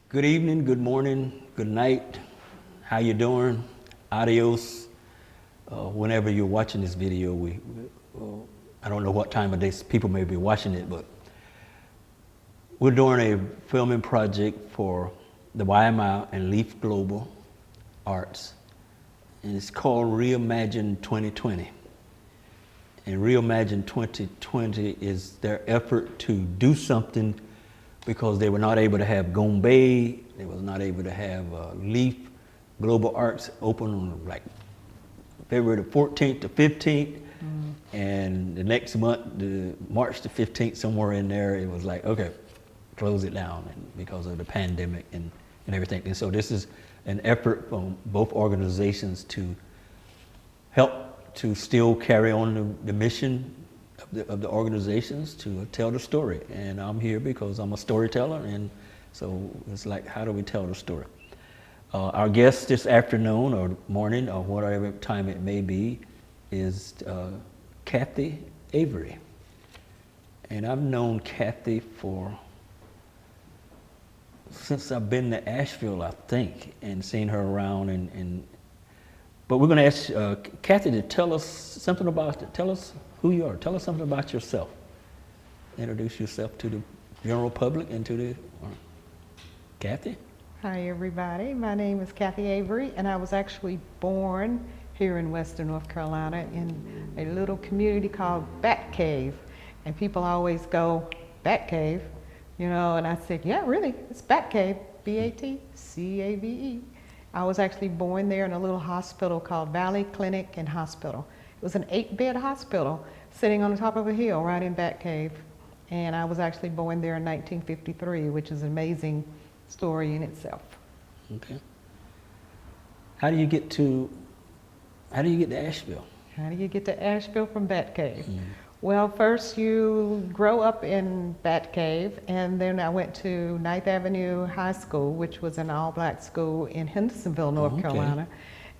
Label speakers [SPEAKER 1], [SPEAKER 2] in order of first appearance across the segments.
[SPEAKER 1] Good evening, good morning, good night. How you doing? Adios. Whenever you're watching this video, I don't know what time of day people may be watching it, but we're doing a filming project for the YMI and Leaf Global Arts, and it's called Reimagine 2020. And Reimagine 2020 is their effort to do something because they were not able to have Gombe, they was not able to have Leaf Global Arts open on like February the 14th to 15th, and the next month, March the 15th, somewhere in there, it was like, okay, close it down and because of the pandemic and everything. And so this is an effort from both organizations to help to still carry on the mission of the organizations to tell the story. And I'm here because I'm a storyteller, and so it's like, how do we tell the story? Our guest this afternoon or morning or whatever time it may be is Kathey Avery. And I've known Kathey since I've been to Asheville, I think, and seen her around. But we're going to ask Kathey to tell us something about it. Tell us who you are. Tell us something about yourself. Introduce yourself to the general public and to the Kathey.
[SPEAKER 2] Hi everybody, my name is Kathey Avery, and I was actually born here in Western North Carolina in a little community called Bat Cave. And people always go, Bat Cave? You know, and I said, yeah, really, it's Bat Cave, B-A-T-C-A-V-E. I was actually born there in a little hospital called Valley Clinic and Hospital. It was an 8-bed hospital sitting on the top of a hill right in Bat Cave. And I was actually born there in 1953, which is an amazing story in itself.
[SPEAKER 1] Okay. How do you get to Asheville?
[SPEAKER 2] How do you get to Asheville from Bat Cave? Well, first you grow up in Bat Cave, and then I went to 9th Avenue High School, which was an all-black school in Hendersonville, North Carolina.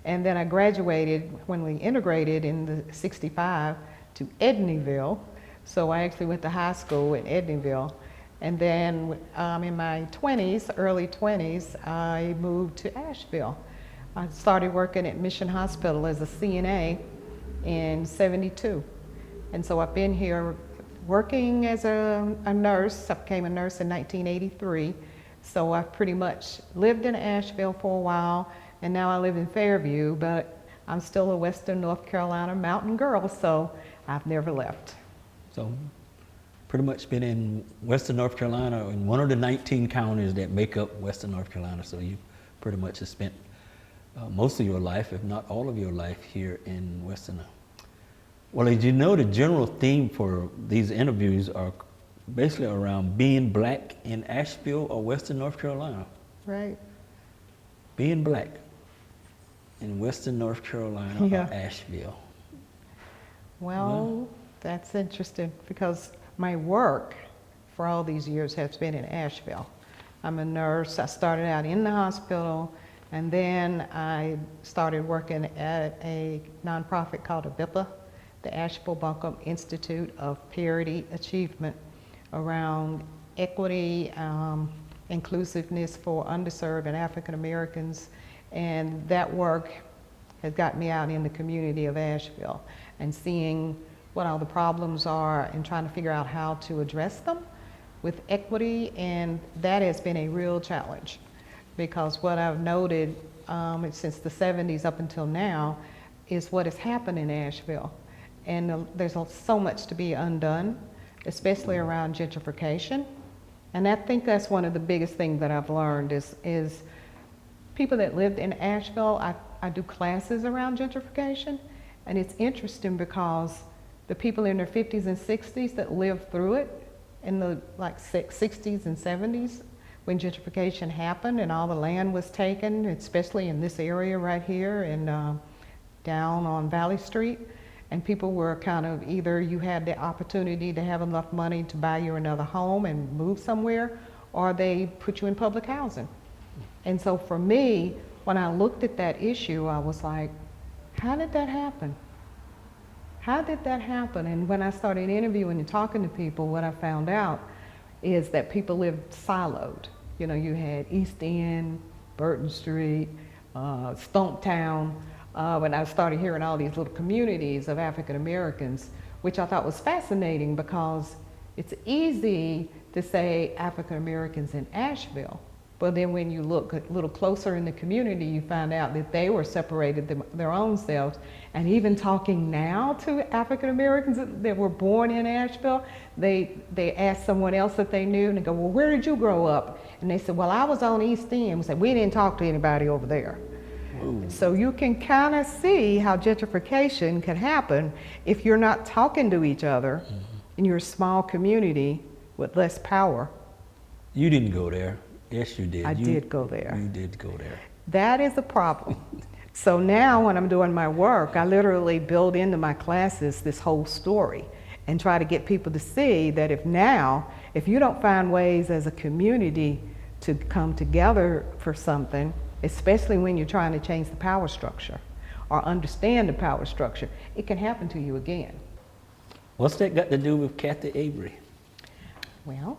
[SPEAKER 2] And then I graduated when we integrated in the 65 to Edneyville. So I actually went to high school in Edneyville. And then in my 20s, early 20s, I moved to Asheville. I started working at Mission Hospital as a CNA in '72. And so I've been here working as a nurse. I became a nurse in 1983. So I've pretty much lived in Asheville for a while, and now I live in Fairview, but I'm still a Western North Carolina mountain girl, so I've never left.
[SPEAKER 1] So pretty much been in Western North Carolina in one of the 19 counties that make up Western North Carolina. So you pretty much have spent most of your life, if not all of your life, here in Western. Well, as you know, the general theme for these interviews are basically around being black in Asheville or Western North Carolina.
[SPEAKER 2] Right.
[SPEAKER 1] Being black in Western North Carolina or Asheville.
[SPEAKER 2] Well, that's interesting because my work for all these years has been in Asheville. I'm a nurse. I started out in the hospital, and then I started working at a nonprofit called ABIPA, the Asheville Buncombe Institute of Parity Achievement, around equity, inclusiveness for underserved and African Americans. And that work has got me out in the community of Asheville and seeing what all the problems are and trying to figure out how to address them with equity. And that has been a real challenge because what I've noted since the 70s up until now is what has happened in Asheville. And there's so much to be undone, especially around gentrification. And I think that's one of the biggest things that I've learned is people that lived in Asheville, I do classes around gentrification, and it's interesting because the people in their 50s and 60s that lived through it in the 60s and 70s when gentrification happened and all the land was taken, especially in this area right here and down on Valley Street. And people were kind of either you had the opportunity to have enough money to buy you another home and move somewhere, or they put you in public housing. And so for me, when I looked at that issue, I was like, how did that happen? How did that happen? And when I started interviewing and talking to people, what I found out is that people lived siloed. You know, you had East End, Burton Street, Stumptown. When I started hearing all these little communities of African Americans, which I thought was fascinating because it's easy to say African Americans in Asheville, but then when you look a little closer in the community, you find out that they were separated their own selves. And even talking now to African Americans that were born in Asheville, they asked someone else that they knew, and they go, well, where did you grow up? And they said, well, I was on East End. We said, we didn't talk to anybody over there. Ooh. So you can kind of see how gentrification can happen if you're not talking to each other in your small community with less power.
[SPEAKER 1] You didn't go there. Yes, you did.
[SPEAKER 2] I did go there.
[SPEAKER 1] You did go there.
[SPEAKER 2] That is a problem. So now when I'm doing my work, I literally build into my classes this whole story and try to get people to see that if you don't find ways as a community to come together for something, especially when you're trying to change the power structure or understand the power structure, it can happen to you again.
[SPEAKER 1] What's that got to do with Kathey Avery?
[SPEAKER 2] Well,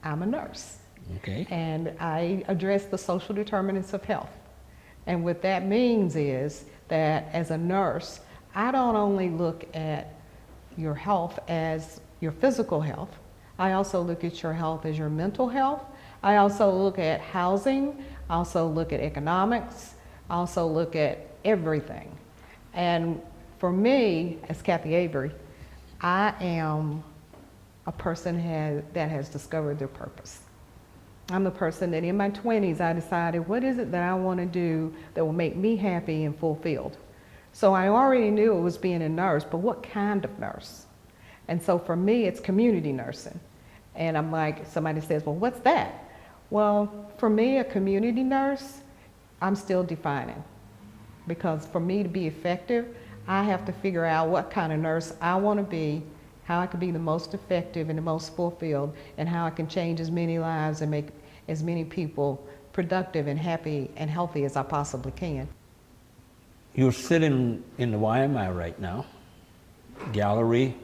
[SPEAKER 2] I'm a nurse.
[SPEAKER 1] Okay.
[SPEAKER 2] And I address the social determinants of health. And what that means is that as a nurse, I don't only look at your health as your physical health, I also look at your health as your mental health. I also look at housing, I also look at economics, I also look at everything. And for me, as Kathey Avery, I am a person that has discovered their purpose. I'm the person that in my 20s, I decided, what is it that I want to do that will make me happy and fulfilled? So I already knew it was being a nurse, but what kind of nurse? And so for me, it's community nursing. And I'm like, somebody says, well, what's that? Well, for me, a community nurse, I'm still defining. Because for me to be effective, I have to figure out what kind of nurse I want to be, how I can be the most effective and the most fulfilled, and how I can change as many lives and make as many people productive and happy and healthy as I possibly can.
[SPEAKER 1] You're sitting in the YMI right now, gallery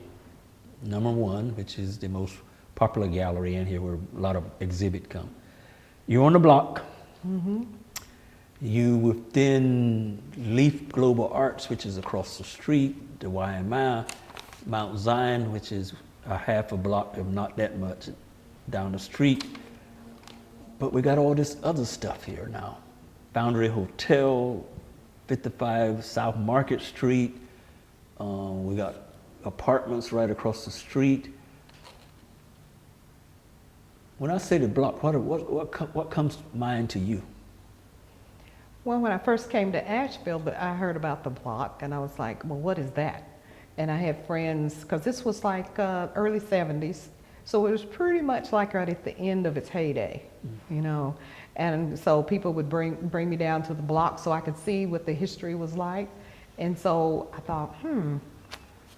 [SPEAKER 1] #1, which is the most popular gallery in here where a lot of exhibits come. You're on the block. Mm-hmm. You within Leaf Global Arts, which is across the street, the YMI, Mount Zion, which is a half a block, if not that much, down the street. But we got all this other stuff here now. Foundry Hotel, 55 South Market Street. We got apartments right across the street. When I say the block, what comes to mind to you?
[SPEAKER 2] Well, when I first came to Asheville, I heard about the block, and I was like, well, what is that? And I had friends, because this was like early 70s, so it was pretty much like right at the end of its heyday, you know. And so people would bring me down to the block so I could see what the history was like. And so I thought,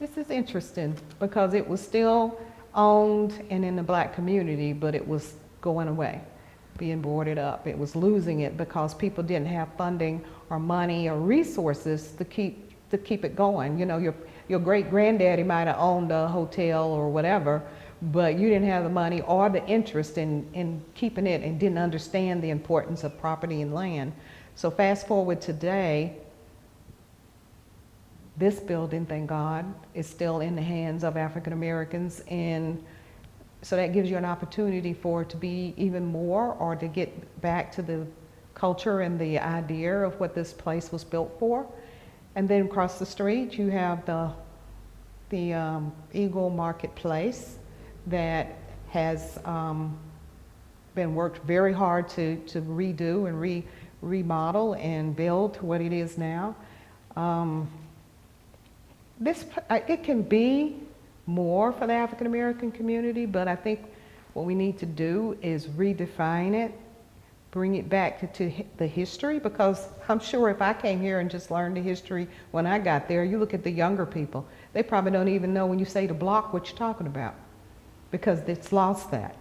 [SPEAKER 2] this is interesting, because it was still owned and in the black community, but it was going away, being boarded up. It was losing it because people didn't have funding or money or resources to keep it going. You know, your great granddaddy might have owned a hotel or whatever, but you didn't have the money or the interest in keeping it, and didn't understand the importance of property and land. So fast forward today, this building, thank God, is still in the hands of African Americans, and so that gives you an opportunity for it to be even more, or to get back to the culture and the idea of what this place was built for. And then across the street, you have the Eagle Marketplace that has been worked very hard to redo and remodel and build to what it is now. It can be more for the African American community, but I think what we need to do is redefine it, bring it back to the history, because I'm sure if I came here and just learned the history when I got there, you look at the younger people, they probably don't even know when you say the block what you're talking about, because it's lost that.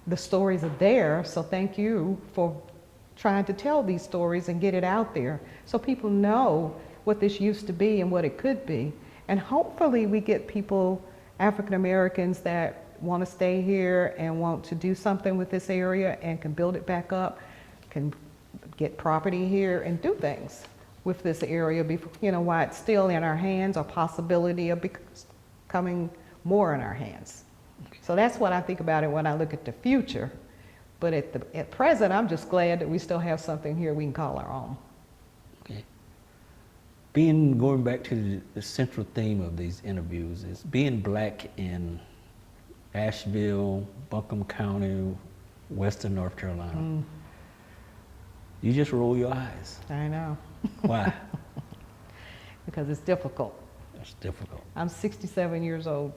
[SPEAKER 2] The stories are there, so thank you for trying to tell these stories and get it out there so people know what this used to be and what it could be. And hopefully we get people, African Americans, that want to stay here and want to do something with this area and can build it back up, can get property here and do things with this area, while it's still in our hands, a possibility of becoming more in our hands. So that's what I think about it when I look at the future. But at present, I'm just glad that we still have something here we can call our own.
[SPEAKER 1] Okay. Going back to the central theme of these interviews is being black in Asheville, Buncombe County, Western North Carolina. You just roll your eyes.
[SPEAKER 2] I know.
[SPEAKER 1] Why?
[SPEAKER 2] Because it's difficult.
[SPEAKER 1] It's difficult.
[SPEAKER 2] I'm 67 years old,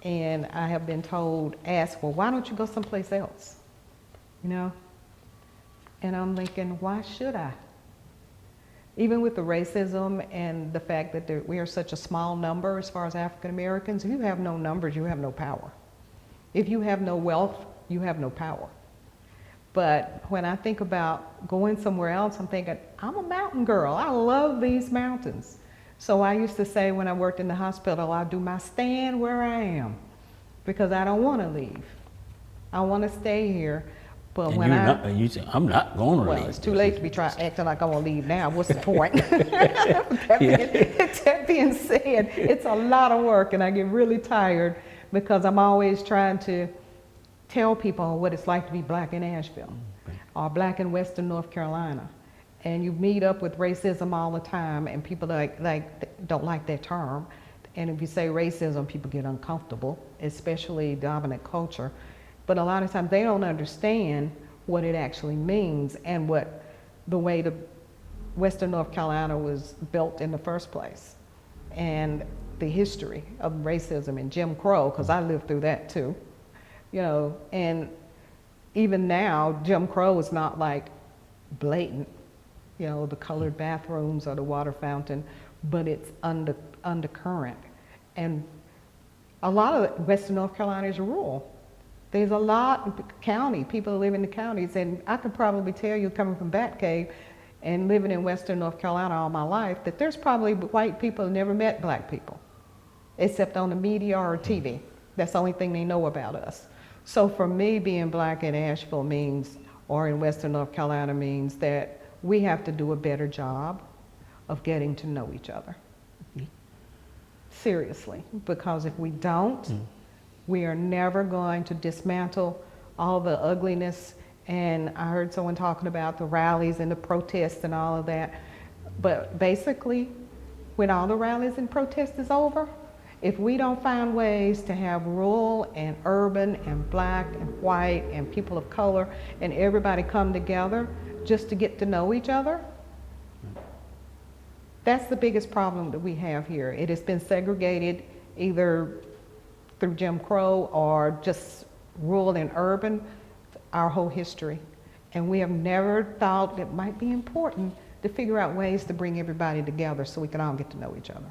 [SPEAKER 2] and I have been asked, well, why don't you go someplace else? And I'm thinking, why should I? Even with the racism and the fact that we are such a small number as far as African Americans, if you have no numbers, you have no power. If you have no wealth, you have no power. But when I think about going somewhere else, I'm thinking, I'm a mountain girl. I love these mountains. So I used to say when I worked in the hospital, I'll do my stand where I am because I don't want to leave. I want to stay here. But
[SPEAKER 1] and
[SPEAKER 2] when
[SPEAKER 1] you say, I'm not going to leave.
[SPEAKER 2] Well, it's too late to be acting like I want to leave now. What's the point? That being said, it's a lot of work, and I get really tired because I'm always trying to tell people what it's like to be black in Asheville or black in Western North Carolina. And you meet up with racism all the time, and people don't like that term. And if you say racism, people get uncomfortable, especially dominant culture. But a lot of times they don't understand what it actually means and what the way the Western North Carolina was built in the first place, and the history of racism and Jim Crow, because I lived through that too. And even now, Jim Crow is not like blatant, the colored bathrooms or the water fountain, but it's undercurrent. And a lot of Western North Carolina is rural. There's a lot of people live in the counties, and I could probably tell you, coming from Batcave and living in Western North Carolina all my life, that there's probably white people who never met black people, except on the media or TV. That's the only thing they know about us. So for me, being black in Asheville means, or in Western North Carolina means that we have to do a better job of getting to know each other. Seriously, because if we don't, we are never going to dismantle all the ugliness. And I heard someone talking about the rallies and the protests and all of that. But basically, when all the rallies and protests is over, if we don't find ways to have rural and urban and black and white and people of color and everybody come together just to get to know each other, that's the biggest problem that we have here. It has been segregated either through Jim Crow or just rural and urban our whole history. And we have never thought it might be important to figure out ways to bring everybody together so we can all get to know each other.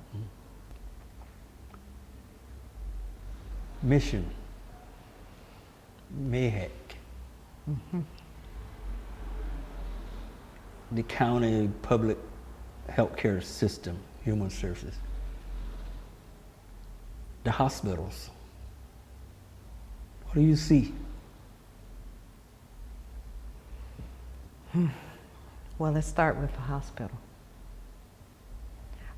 [SPEAKER 1] Mission, MAHEC, the county public healthcare system, human services, the hospitals. What do you see?
[SPEAKER 2] Well, let's start with the hospital.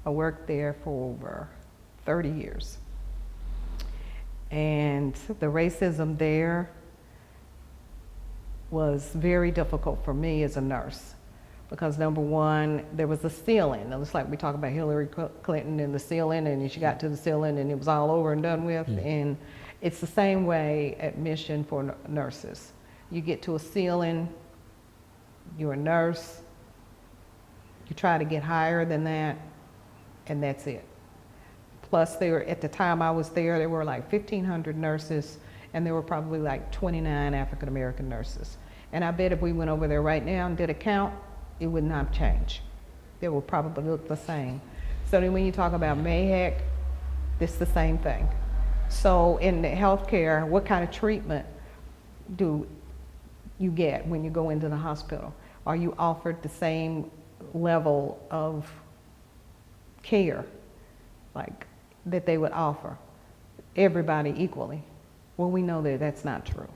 [SPEAKER 2] I worked there for over 30 years. And the racism there was very difficult for me as a nurse. Because number one, there was a ceiling. It looks like we talk about Hillary Clinton and the ceiling, and she got to the ceiling and it was all over and done with. And it's the same way at Mission for nurses. You get to a ceiling, you're a nurse, you try to get higher than that, and that's it. Plus, at the time I was there were like 1,500 nurses, and there were probably like 29 African American nurses. And I bet if we went over there right now and did a count, it would not change. They would probably look the same. So then when you talk about MAHEC, it's the same thing. So in the healthcare, what kind of treatment do you get when you go into the hospital? Are you offered the same level of care like that they would offer everybody equally? Well, we know that that's not true.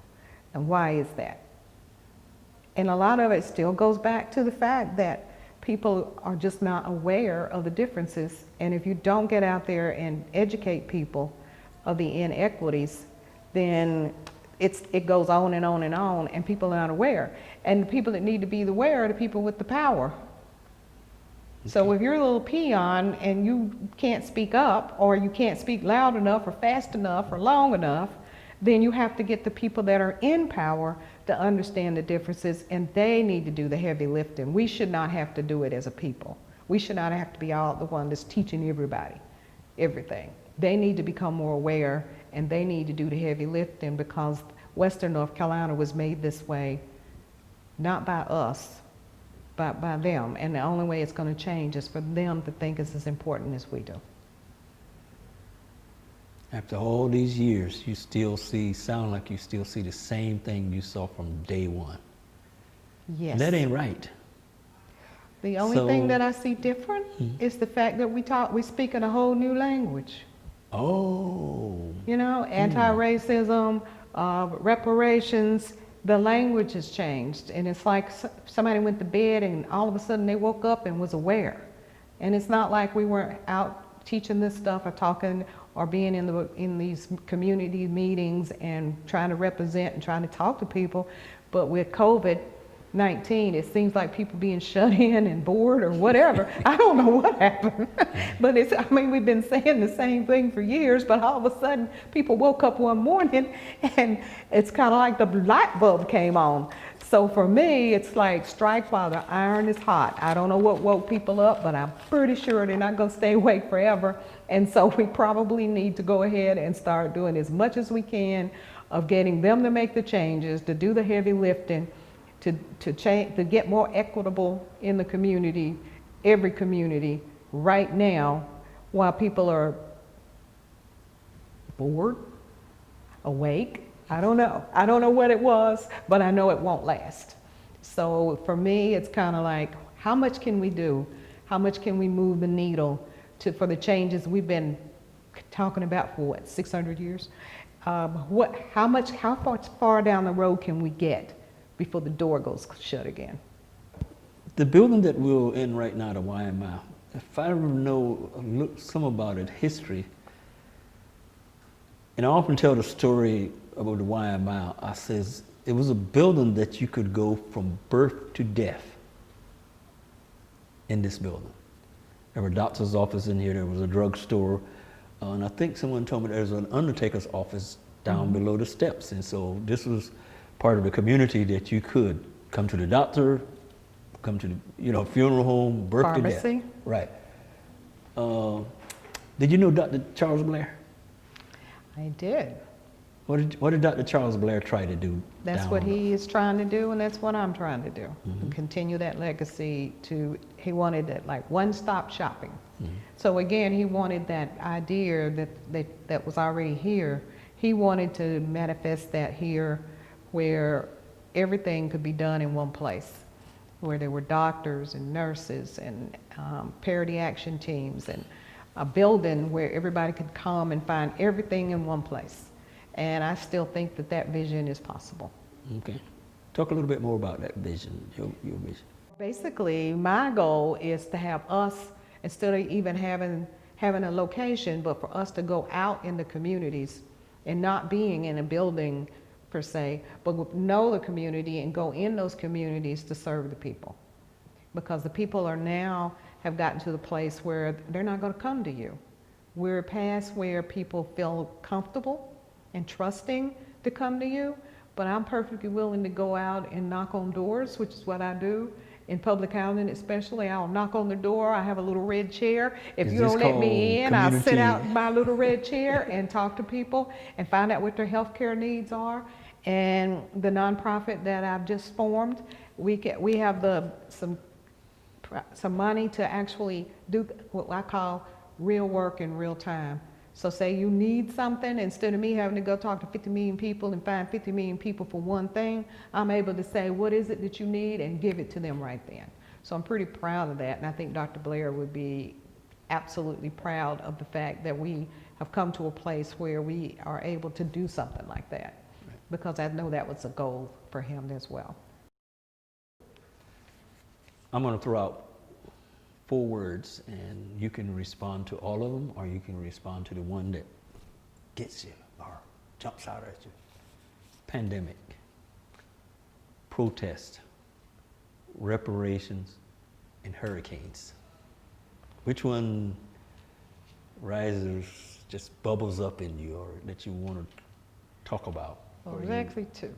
[SPEAKER 2] And why is that? And a lot of it still goes back to the fact that people are just not aware of the differences. And if you don't get out there and educate people of the inequities, then it goes on and on and on, and people are not aware. And the people that need to be aware are the people with the power. Okay. So if you're a little peon and you can't speak up, or you can't speak loud enough or fast enough or long enough, then you have to get the people that are in power to understand the differences, and they need to do the heavy lifting. We should not have to do it as a people. We should not have to be all the one that's teaching everybody everything. They need to become more aware, and they need to do the heavy lifting, because Western North Carolina was made this way, not by us, but by them. And the only way it's going to change is for them to think it's as important as we do.
[SPEAKER 1] After all these years, you still sound like you still see the same thing you saw from day one.
[SPEAKER 2] Yes.
[SPEAKER 1] And that ain't right.
[SPEAKER 2] The only thing that I see different is the fact that we speak in a whole new language.
[SPEAKER 1] Oh.
[SPEAKER 2] You know, anti-racism, reparations, the language has changed. And it's like somebody went to bed and all of a sudden they woke up and was aware. And it's not like we weren't out teaching this stuff or talking or being in these community meetings and trying to represent and trying to talk to people. But with COVID-19, it seems like people being shut in and bored or whatever. I don't know what happened. But we've been saying the same thing for years, but all of a sudden people woke up one morning and it's kind of like the light bulb came on. So for me, it's like strike while the iron is hot. I don't know what woke people up, but I'm pretty sure they're not going to stay awake forever. And so we probably need to go ahead and start doing as much as we can of getting them to make the changes, to do the heavy lifting, to change, to get more equitable in the community, every community right now, while people are bored, awake. I don't know. I don't know what it was, but I know it won't last. So for me, it's kind of like, how much can we do? How much can we move the needle for the changes we've been talking about for what, 600 years? How far down the road can we get before the door goes shut again?
[SPEAKER 1] The building that we're in right now, the YMI, if I know some about it, history, and I often tell the story about the YMI, I says it was a building that you could go from birth to death in this building. There were a doctor's office in here, there was a drugstore, and I think someone told me there's an undertaker's office down below the steps. And so this was part of the community that you could come to the doctor, come to the funeral home, birth to death.
[SPEAKER 2] Pharmacy.
[SPEAKER 1] Right. Did you know Dr. Charles Blair?
[SPEAKER 2] I did.
[SPEAKER 1] What did Dr. Charles Blair try to do?
[SPEAKER 2] That's what he is trying to do, and that's what I'm trying to do. Continue that legacy. He wanted that like one-stop shopping. So again, he wanted that idea that was already here. He wanted to manifest that here, where everything could be done in one place, where there were doctors and nurses and parity action teams, and a building where everybody could come and find everything in one place. And I still think that vision is possible.
[SPEAKER 1] Okay. Talk a little bit more about that vision, your vision.
[SPEAKER 2] Basically, my goal is to have us, instead of even having a location, but for us to go out in the communities and not being in a building per se, but know the community and go in those communities to serve the people. Because the people have gotten to the place where they're not going to come to you. We're past where people feel comfortable and trusting to come to you, but I'm perfectly willing to go out and knock on doors, which is what I do in public housing especially. I'll knock on the door. I have a little red chair. If you don't let me in, I'll sit out in my little red chair and talk to people and find out what their healthcare needs are. And the nonprofit that I've just formed, we have some money to actually do what I call real work in real time. So say you need something, instead of me having to go talk to 50 million people and find 50 million people for one thing, I'm able to say, what is it that you need, and give it to them right then. So I'm pretty proud of that, and I think Dr. Blair would be absolutely proud of the fact that we have come to a place where we are able to do something like that, because I know that was a goal for him as well.
[SPEAKER 1] I'm going to throw out 4 words, and you can respond to all of them, or you can respond to the one that gets you or jumps out at you. Pandemic, protest, reparations, and hurricanes. Which one rises, just bubbles up in you, or that you want to talk about?
[SPEAKER 2] Well, there's actually 2.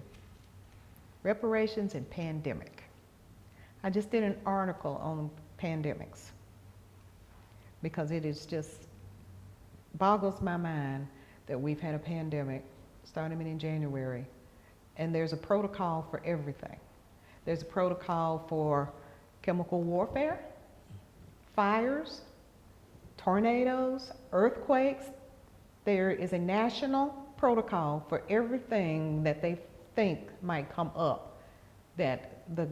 [SPEAKER 2] Reparations and pandemic. I just did an article on pandemics because it is just boggles my mind that we've had a pandemic starting in January, and there's a protocol for everything. There's a protocol for chemical warfare, fires, tornadoes, earthquakes. There is a national protocol for everything that they think might come up that the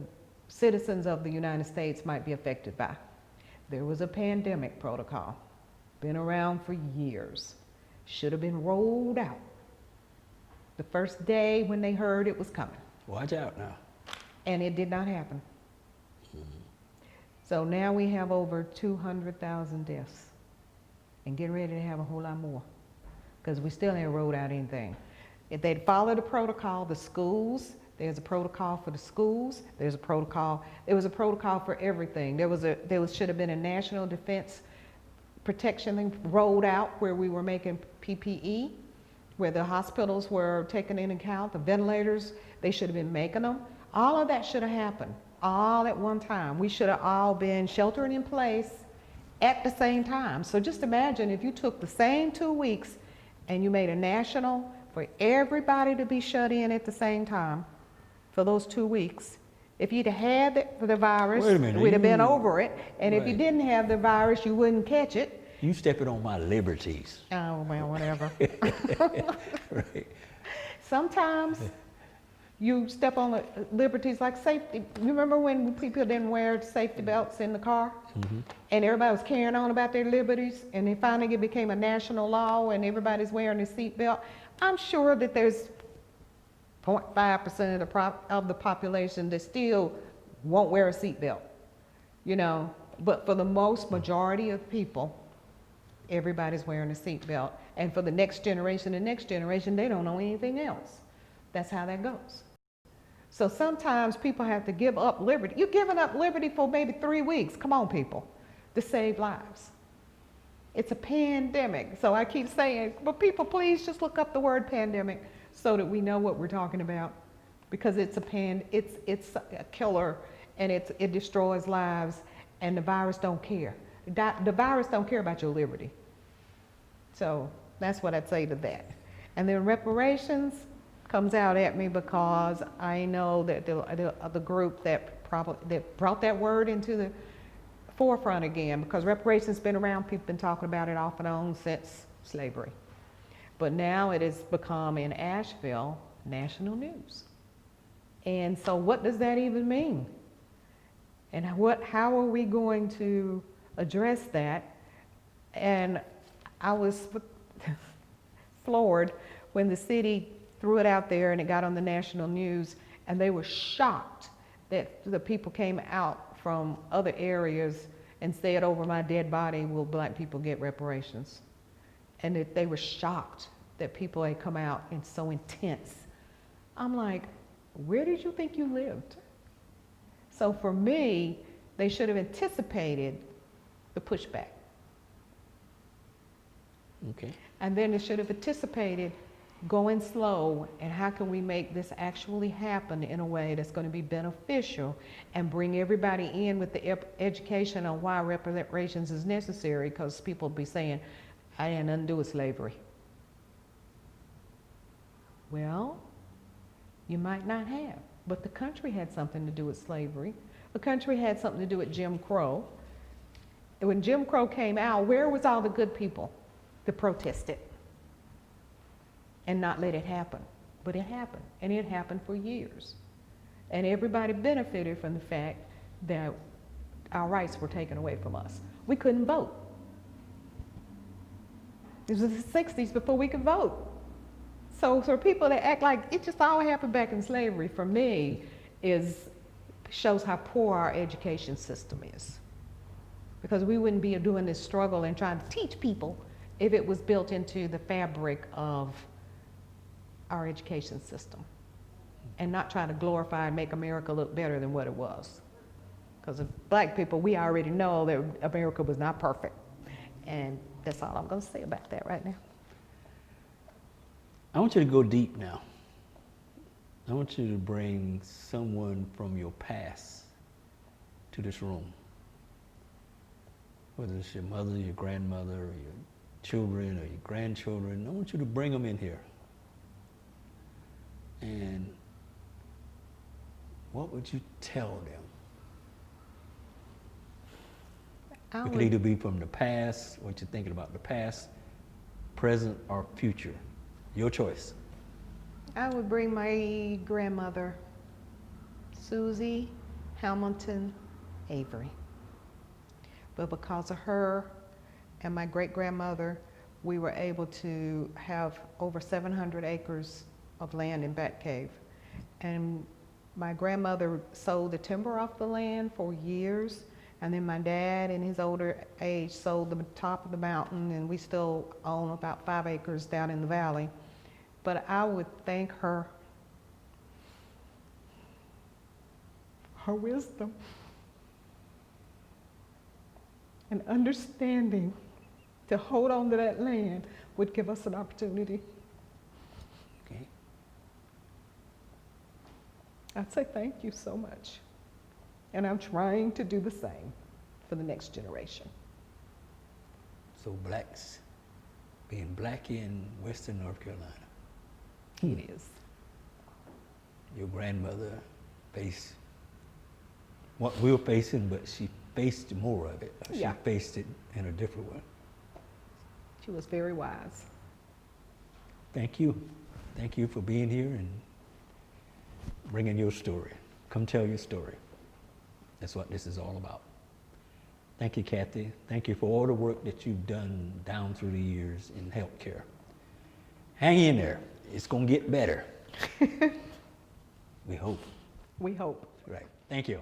[SPEAKER 2] citizens of the United States might be affected by. There was a pandemic protocol, been around for years, should have been rolled out the first day when they heard it was coming.
[SPEAKER 1] Watch out now.
[SPEAKER 2] And it did not happen. So now we have over 200,000 deaths, and getting ready to have a whole lot more, because we still ain't rolled out anything. If they'd follow the protocol, the schools, there's a protocol for the schools, there was a protocol for everything. There should have been a national defense protection thing rolled out where we were making PPE, where the hospitals were taken into account, the ventilators, they should have been making them. All of that should have happened all at one time. We should have all been sheltering in place at the same time. So just imagine if you took the same 2 weeks and you made a national for everybody to be shut in at the same time for those 2 weeks. If you'd have had the virus, we'd have been over it. And if you didn't have the virus, you wouldn't catch it.
[SPEAKER 1] You stepping on my liberties.
[SPEAKER 2] Oh, well, whatever.
[SPEAKER 1] Right.
[SPEAKER 2] Sometimes you step on the liberties like safety. You remember when people didn't wear safety belts in the car? And everybody was carrying on about their liberties, and then finally it became a national law and everybody's wearing a seat belt. I'm sure that there's 0.5% of the population that still won't wear a seat belt, you know, but for the most majority of people, everybody's wearing a seat belt. And for the next generation, they don't know anything else. That's how that goes. So sometimes people have to give up liberty. You're giving up liberty for maybe 3 weeks. Come on, people, to save lives. It's a pandemic. So I keep saying, but people, please just look up the word pandemic so that we know what we're talking about, because it's a killer, and it destroys lives, and the virus don't care. The virus don't care about your liberty. So that's what I'd say to that. And then reparations comes out at me because I know that the group that brought that word into the forefront again, because reparations been around, people been talking about it off and on since slavery. But now it has become in Asheville national news. And so what does that even mean? And how are we going to address that? And I was floored when the city threw it out there and it got on the national news, and they were shocked that the people came out from other areas and said, over my dead body will black people get reparations. And that they were shocked that people had come out and so intense. I'm like, where did you think you lived? So for me, they should have anticipated the pushback.
[SPEAKER 1] Okay.
[SPEAKER 2] And then they should have anticipated going slow, and how can we make this actually happen in a way that's going to be beneficial and bring everybody in with the education on why reparations is necessary, because people will be saying, I had nothing to do with slavery. Well, you might not have, but the country had something to do with slavery. The country had something to do with Jim Crow. And when Jim Crow came out, where was all the good people that protested and not let it happen? But it happened, and it happened for years. And everybody benefited from the fact that our rights were taken away from us. We couldn't vote. It was the 60s before we could vote. So for people that act like it just all happened back in slavery, for me, shows how poor our education system is. Because we wouldn't be doing this struggle and trying to teach people if it was built into the fabric of our education system and not trying to glorify and make America look better than what it was. Because of black people, we already know that America was not perfect. And that's all I'm going to say about that right now.
[SPEAKER 1] I want you to go deep now. I want you to bring someone from your past to this room. Whether it's your mother, your grandmother, or your children, or your grandchildren, I want you to bring them in here. And what would you tell them? It could either be from the past, what you're thinking about the past, present, or future. Your choice.
[SPEAKER 2] I would bring my grandmother, Susie Hamilton Avery. But because of her and my great-grandmother, we were able to have over 700 acres of land in Batcave. And my grandmother sold the timber off the land for years. And then my dad, in his older age, sold the top of the mountain, and we still own about 5 acres down in the valley. But I would thank her wisdom and understanding to hold on to that land would give us an opportunity.
[SPEAKER 1] Okay.
[SPEAKER 2] I'd say thank you so much. And I'm trying to do the same for the next generation.
[SPEAKER 1] So blacks, being black in Western North Carolina.
[SPEAKER 2] It is.
[SPEAKER 1] Your grandmother faced what we're facing, but she faced more of it. She
[SPEAKER 2] Yeah.
[SPEAKER 1] faced it in a different way.
[SPEAKER 2] She was very wise.
[SPEAKER 1] Thank you. Thank you for being here and bringing your story. Come tell your story. That's what this is all about. Thank you, Kathey. Thank you for all the work that you've done down through the years in healthcare. Hang in there. It's going to get better. We hope.
[SPEAKER 2] We hope.
[SPEAKER 1] Right. Thank you.